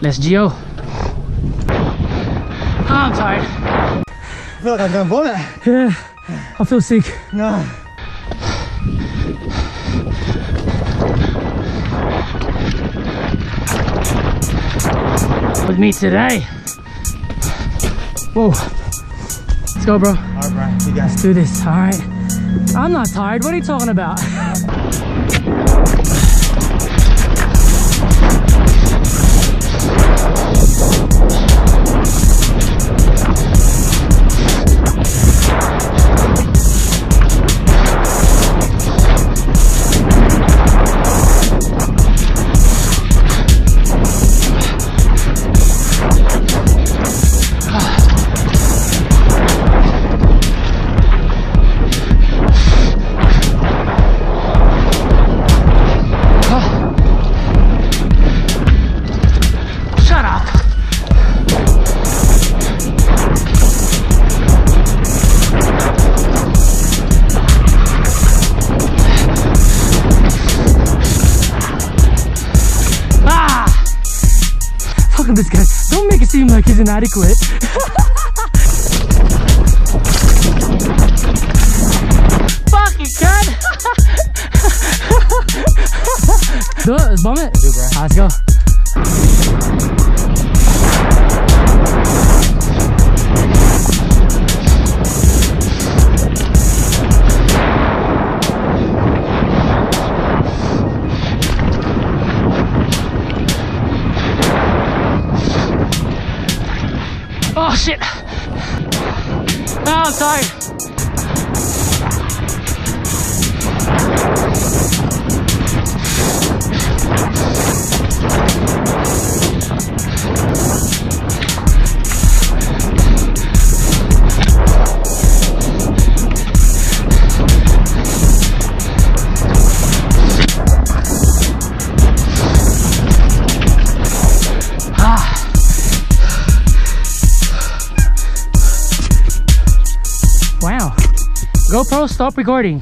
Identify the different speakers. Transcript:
Speaker 1: Let's Geo. Oh, I'm tired.
Speaker 2: I feel like I'm gonna vomit.
Speaker 1: Yeah, I feel sick.
Speaker 2: No.
Speaker 1: With me today. Whoa. Let's go, bro.
Speaker 2: Alright, bro. You guys.
Speaker 1: Let's do this. All right. I'm not tired. What are you talking about? This guy, don't make it seem like he's inadequate. Fucking cut. Do it, let's bomb it.
Speaker 2: Do, bro.
Speaker 1: Let's go. Oh shit! Oh, I'm tired. Wow. GoPro, stop recording.